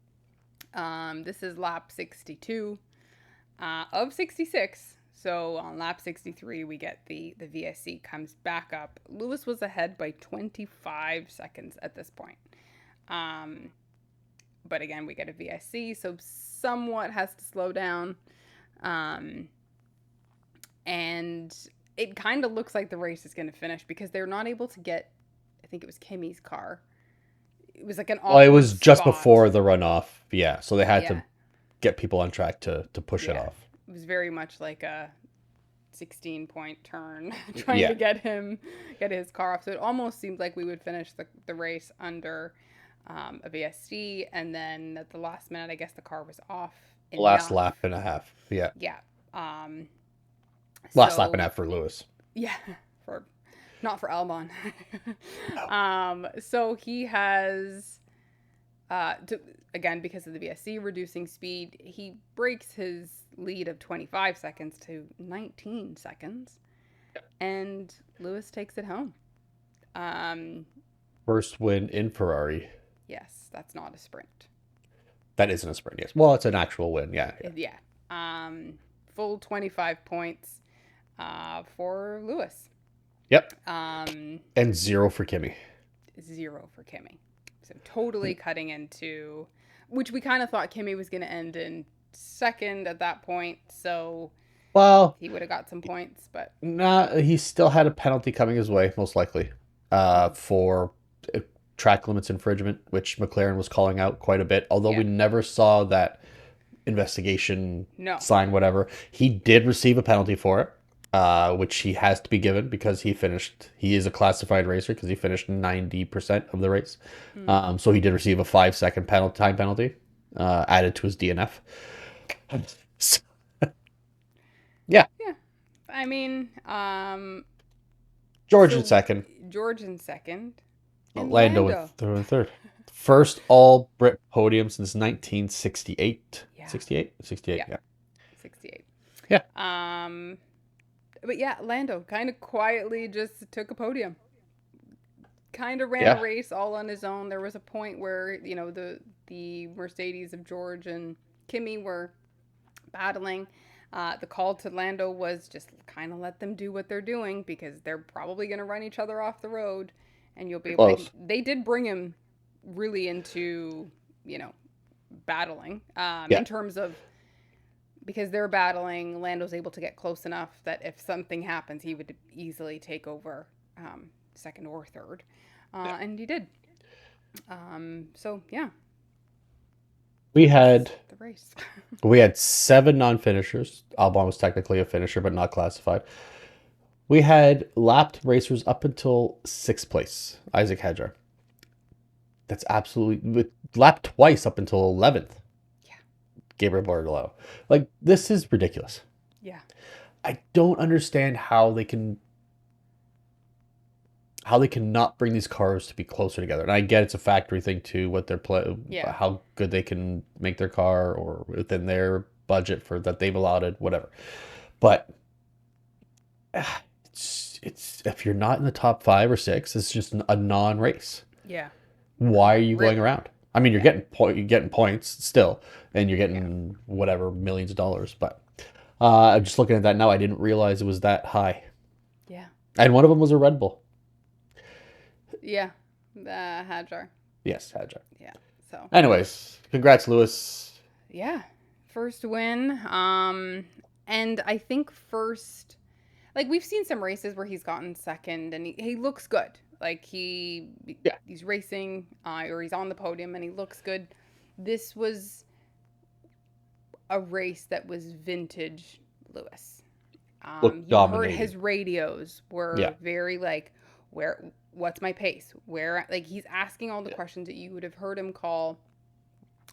This is lap 62 of 66. So on lap 63, we get the VSC comes back up. Lewis was ahead by 25 seconds at this point. Um, but again, we get a VSC, so somewhat has to slow down. Um, and it kind of looks like the race is going to finish because they're not able to get, I think it was Kimmy's car. It was like an Well, it awkward was just spot. before the runoff. Yeah, so they had Yeah, to get people on track to push it yeah. off. It was very much like a 16-point turn trying to Yeah. get his car off. So it almost seemed like we would finish the race under a VSC, and then at the last minute, I guess the car was off Last enough. lap and a half. Yeah. Yeah. Um, Last lap and a so half for Lewis. yeah, for not for Albon. No. So he has again, because of the VSC reducing speed, he breaks his lead of 25 seconds to 19 seconds, and Lewis takes it home. Um, First win in Ferrari. yes, that's not a sprint. That isn't a sprint, yes. Well, it's an actual win. Yeah. Yeah. Yeah. Full 25 points for Lewis. Yep. Um, And 0 for Kimmy. 0 for Kimmy. So totally cutting into, which we kind of thought Kimmy was going to end in second at that point. So Well, he would have got some points, but nah, he still had a penalty coming his way, most likely, for track limits infringement, which McLaren was calling out quite a bit. Although we yeah, never saw that investigation no, sign, whatever. He did receive a penalty for it, which he has to be given because he finished. He is a classified racer because he finished 90% of the race. mm, So he did receive a 5 second time penalty added to his DNF. So, yeah, yeah. I mean, George in so second, George in second, and Lando in Lando. third. First all Brit podium since 1968. Yeah, 68? 68, yeah, yeah. 68. Yeah. But yeah, Lando kind of quietly just took a podium. Kind of ran a Yeah. race all on his own. There was a point where, the Mercedes of George and Kimmy were battling. The call to Lando was just kind of let them do what they're doing because they're probably going to run each other off the road, and you'll be able. Close. They did bring him really into, you know, battling Yeah. in terms of, because they're battling. Lando's able to get close enough that if something happens, he would easily take over second or third, Yeah. and he did. So yeah, We that was had the race. we had 7 non-finishers. Albon was technically a finisher, but not classified. We had lapped racers up until 6th place. Isaac Hadjar. That's absolutely lapped twice up until 11th. Yeah. Gabriel Bordello. Like, this is ridiculous. Yeah. I don't understand how they cannot bring these cars to be closer together. And I get it's a factory thing too, what they're Yeah. how good they can make their car or within their budget for that they've allotted, whatever. But it's if you're not in the top 5 or 6, it's just a non-race. Yeah. Why are you going Really. around? I mean, you're getting points still, and you're Yeah. getting whatever millions of dollars. But I'm just looking at that now. I didn't realize it was that high. Yeah. And one of them was a Red Bull. Yeah. Hadjar. Yes, Hadjar. Yeah. So. Anyways, congrats, Lewis. Yeah. First win. And I think first, like, we've seen some races where he's gotten second and he looks good. Like he's racing or he's on the podium and he looks good. This was a race that was vintage Lewis. Looked You heard dominating. his radios were Yeah. very like, what's my pace? Where, like, he's asking all the questions that you would have heard him call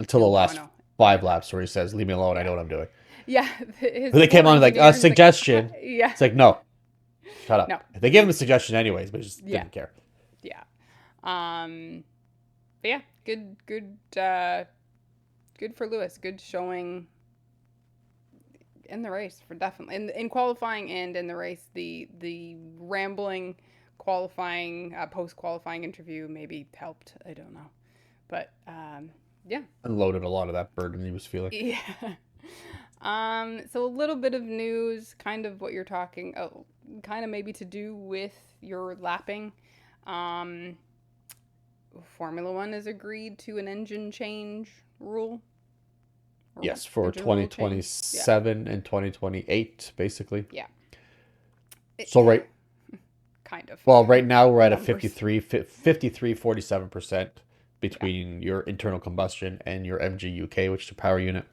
Until the last Logano. 5 laps where he says, "Leave me alone. I know what I'm doing." Yeah, They came on like a suggestion. Yeah, It's like, no, shut up. No. They gave him a suggestion anyways, but he just Yeah. didn't care. yeah. But yeah, good for Lewis. Good showing in the race for definitely in qualifying and in the race. The rambling qualifying post qualifying interview maybe helped. I don't know, but yeah. Unloaded a lot of that burden he was feeling. Yeah. So a little bit of news, kind of what you're talking, kind of maybe to do with your lapping. Formula One has agreed to an engine change rule. Yes, for Engine rule change. 2027 and 2028, basically. Yeah. So Kind of. right now we're at a Numbers. 47% between your internal combustion and your MGUK, which is your power unit.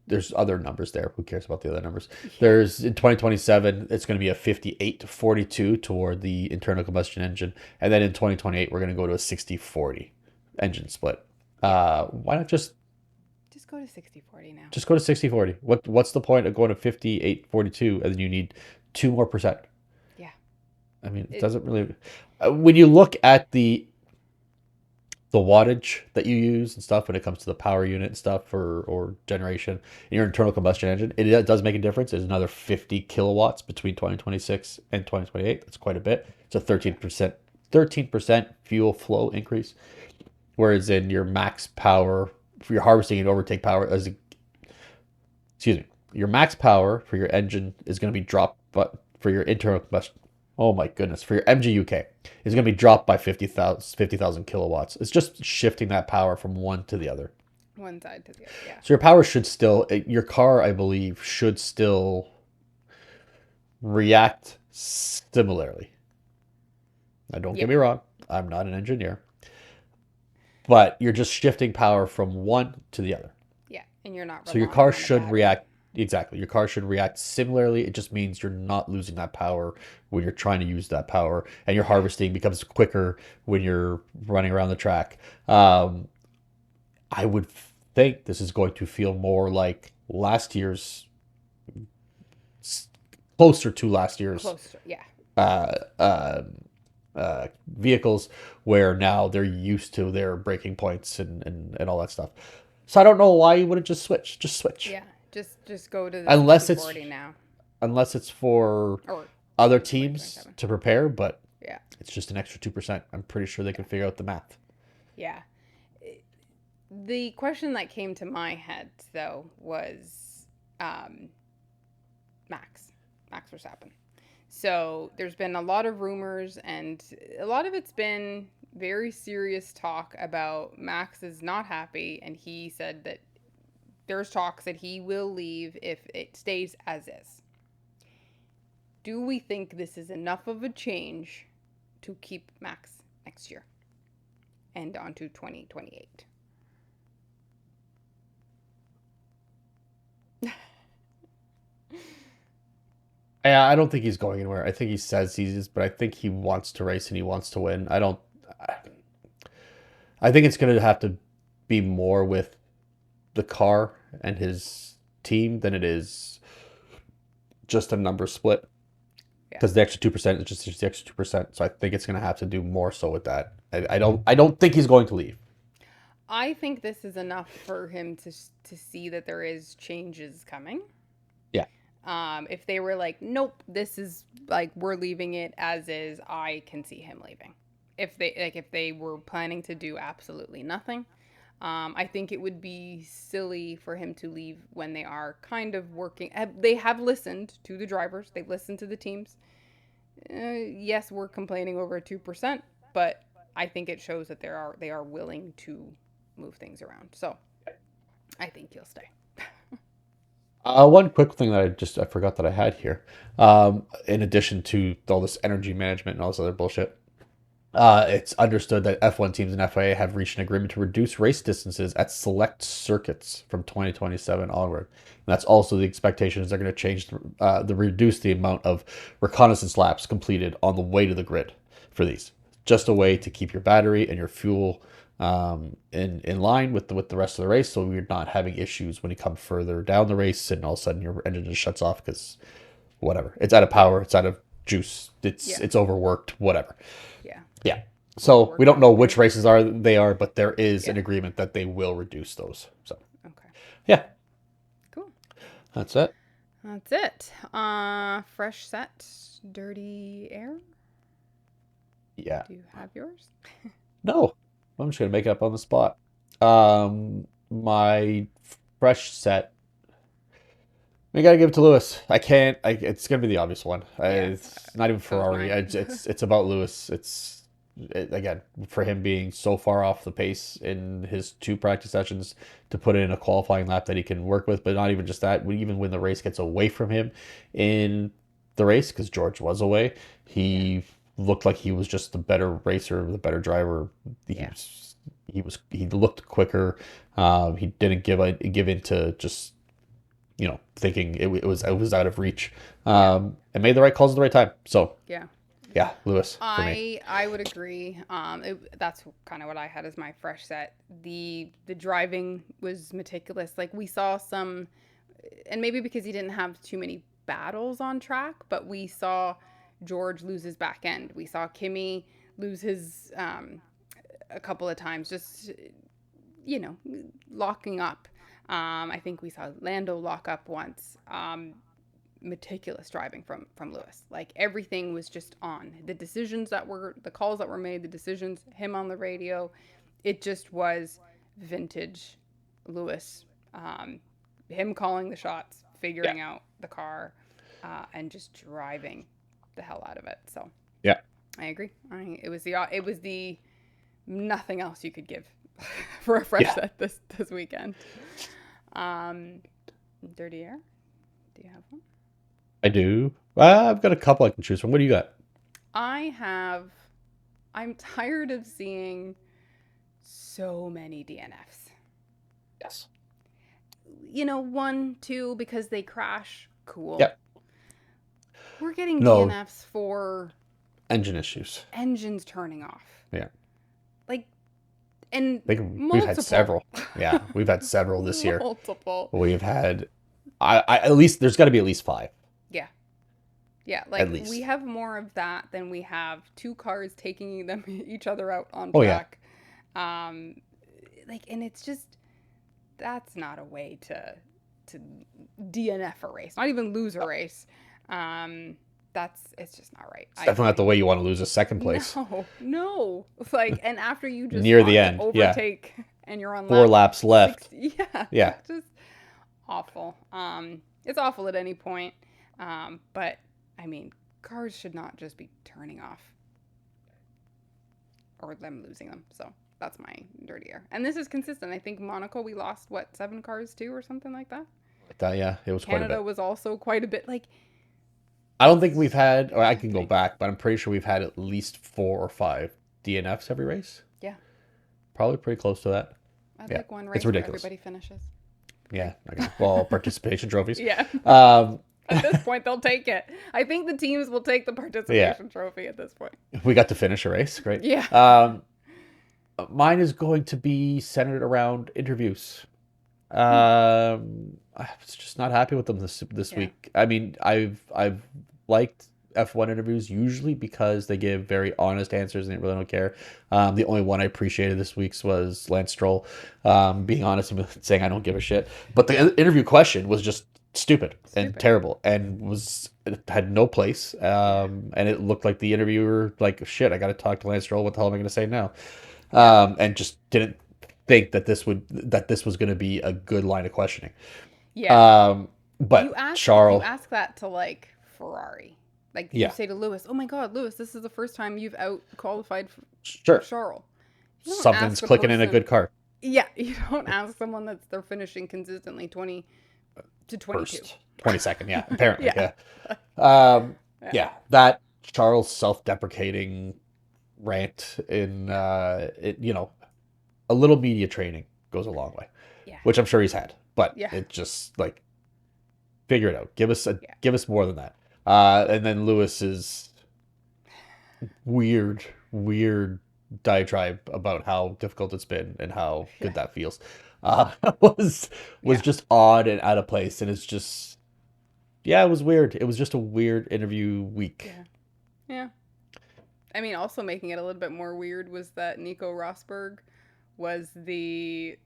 There's other numbers there. Who cares about the other numbers? There's in 2027, it's going to be a 58-42 toward the internal combustion engine. And then in 2028, we're going to go to a 60-40 engine split. Why not just go to 60-40 now? go to 60-40? What's the point of going to 58-42 and then you need 2 more percent? Yeah. I mean, it doesn't really. When you look at the wattage that you use and stuff when it comes to the power unit and stuff or generation in your internal combustion engine, it does make a difference. There's another 50 kilowatts between 2026 and 2028. That's quite a bit. It's a 13% fuel flow increase. Whereas in your max power, for your harvesting and overtake power, your max power for your engine is going to be dropped, but for your internal combustion, oh my goodness, for your MGUK, is going to be dropped by 50,000 kilowatts. It's just shifting that power from one to the other. One side to the other, yeah. So your power should still, your car, I believe, should still react similarly. Now, don't get me wrong, I'm not an engineer, but you're just shifting power from one to the other. Yeah, and you're not. So your car should react. Exactly. Your car should react similarly. It just means you're not losing that power when you're trying to use that power, and your harvesting becomes quicker when you're running around the track. I would think this is going to feel more like last year's, closer to last year's vehicles, where now they're used to their braking points and all that stuff. So I don't know why you wouldn't just switch. Just switch. Yeah. Just go to the unless it's 40 now. Unless it's for other teams to prepare, but yeah, it's just an extra 2%. I'm pretty sure they can figure out the math. Yeah. The question that came to my head though was um, Max Verstappen. So there's been a lot of rumors, and a lot of it's been very serious talk about Max is not happy, and he said that there's talks that he will leave if it stays as is. Do we think this is enough of a change to keep Max next year and on to 2028? I don't think he's going anywhere. I think he says he's, but I think he wants to race and he wants to win. I don't. I think it's going to have to be more with the car and his team than it is just a number split. Yeah. Because the extra 2% is just the extra 2%. So I think it's going to have to do more so with that. I don't think he's going to leave. I think this is enough for him to see that there is changes coming. Yeah. If they were like, nope, this is like we're leaving it as is, I can see him leaving. If they were planning to do absolutely nothing, I think it would be silly for him to leave when they are kind of working. They have listened to the drivers. They've listened to the teams. Yes, we're complaining over 2%, but I think it shows that they are willing to move things around. So I think he'll stay. One quick thing that I forgot that I had here, in addition to all this energy management and all this other bullshit, it's understood that F1 teams and FIA have reached an agreement to reduce race distances at select circuits from 2027 onward. And that's also the expectations they're going to change reduce the amount of reconnaissance laps completed on the way to the grid for these. Just a way to keep your battery and your fuel in line with the rest of the race, so you're not having issues when you come further down the race and all of a sudden your engine just shuts off because whatever, it's out of power, it's out of juice, it's overworked, whatever. Yeah. Yeah. So we don't know which Overworked. races they are, but there is an agreement that they will reduce those. So Okay. yeah, Cool. that's it. That's it. Fresh set, dirty air. Yeah. Do you have yours? No, I'm just gonna make it up on the spot. My fresh set. We gotta give it to Lewis. I can't. It's gonna be the obvious one. Yeah. It's not even So is Ferrari. mine. It's about Lewis. Again, for him being so far off the pace in his two practice sessions to put in a qualifying lap that he can work with, but not even just that. Even when the race gets away from him in the race, because George was away, he looked like he was just the better racer, the better driver. Yeah. He looked quicker. He didn't give in to just thinking it was out of reach, and made the right calls at the right time. So Yeah. yeah, Lewis for me. I would agree. That's kind of what I had as my fresh set. The driving was meticulous. Like we saw some, and maybe because he didn't have too many battles on track, but we saw George lose his back end. We saw Kimmy lose his a couple of times, just locking up. I think we saw Lando lock up once. Meticulous driving from Lewis. Like everything was just on. The calls that were made, the decisions, him on the radio, it just was vintage Lewis. Him calling the shots, figuring out the car, and just driving the hell out of it. So Yeah. I agree. It was the nothing else you could give for a fresh set this weekend. Dirty air. Do you have one? I do. I've got a couple I can choose from. What do you got? I'm tired of seeing so many DNFs. Yes. 1, 2, because they crash. Cool. Yep. We're getting No. DNFs for Engine issues. engines turning off. Yeah. Like, and We've had several. Yeah, we've had several this year. Multiple. We've had, I at least there's got to be at least 5. Yeah. Yeah, At like least. we have more of that than we have 2 cars taking each other out on Oh, yeah. track. And it's just that's not a way to DNF a race, not even lose a race. It's just not right. It's definitely not the way you want to lose a second place. No. Like, and after you just Near got the to end, yeah. overtake and you're on 4 laps left. 60, yeah. Yeah. Just awful. It's awful at any point. But I mean, cars should not just be turning off or them losing them. So that's my dirty air. And this is consistent. I think Monaco, we lost what, 7 cars too, or something like that. Like that, yeah, it was quite a Canada bit. was also quite a bit. Like, I don't think we've it's had, or I can go happening. back, but I'm pretty sure we've had at least 4 or 5 DNFs every race. Yeah, Probably pretty close to that. I'd Yeah, like one it's race where ridiculous. everybody finishes. Yeah, okay. Well, participation trophies. Yeah. Um, At this point, they'll take it. I think the teams will take the yeah, participation trophy at this point. we got to finish a race. Great. Yeah. Mine is going to be centered around interviews. Hmm. I was just not happy with them this Yeah. week. I mean, I've liked F1 interviews usually because they give very honest answers and they really don't care. The only one I appreciated this week's was Lance Stroll, being honest and saying I don't give a shit. But the interview question was just stupid and Stupid. terrible and it had no place. Yeah. And it looked like the interviewer like shit. I got to talk to Lance Stroll. What the hell am I going to say now? Yeah. And just didn't think that this was going to be a good line of questioning. Yeah. Um, You but ask you Charles, ask that to like Ferrari. Like you yeah, say to Lewis, "Oh my God, Lewis, this is the first time you've out qualified for sure, Charles." You don't something's ask a clicking in a person. good car. Yeah, you don't ask someone that's they're finishing consistently 20 to 22. First, 22nd, yeah, apparently, Yeah. yeah, um, Yeah. yeah. That Charles self-deprecating rant in a little media training goes a long way, Yeah. which I'm sure he's had, but Yeah. it just like figure it out. Yeah. Give us more than that. And then Lewis's weird diatribe about how difficult it's been and how Yeah. good that feels was Yeah. just odd and out of place. And it's just, yeah, it was weird. It was just a weird interview week. Yeah. Yeah. I mean, also making it a little bit more weird was that Nico Rosberg was the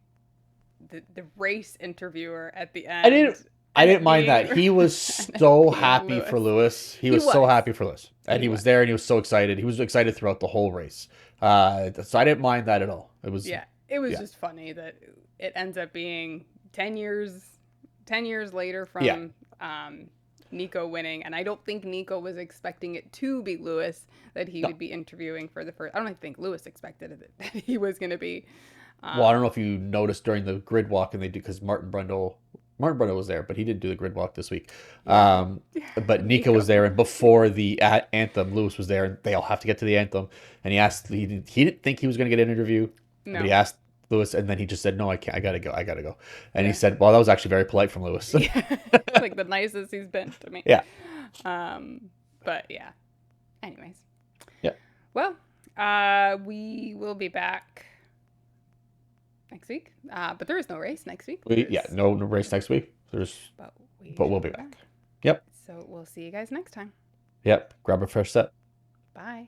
race interviewer at the I end, didn't I and didn't it mind being that. He was and it so being happy for Lewis. Lewis. He He was so was. happy for Lewis. And He he was was. there and he was so excited. He was excited throughout the whole race. So I didn't mind that at all. It was, Yeah, it was yeah. just funny that it ends up being 10 years later Yeah. from Nico winning, and I don't think Nico was expecting it to be Lewis that he No. would be interviewing for the first. I don't think Lewis expected it that he was going to be. Well, I don't know if you noticed during the grid walk and they do because Martin Brundle was there, but he didn't do the grid walk this week. Yeah. But Nico was there, and before the anthem, Lewis was there, and they all have to get to the anthem. And he didn't think he was going to get an interview, but No. he asked Lewis, and then he just said, "No, I can't. I gotta go. I gotta go." And he Yeah. said, "Well, that was actually very polite from Lewis." Yeah. Like the nicest he's been to me. Yeah. But yeah. Anyways. Yeah. Well, we will be back next week. But there is no race next week. No race next week. But But we'll be back. Yep. So we'll see you guys next time. Yep. Grab a fresh set. Bye.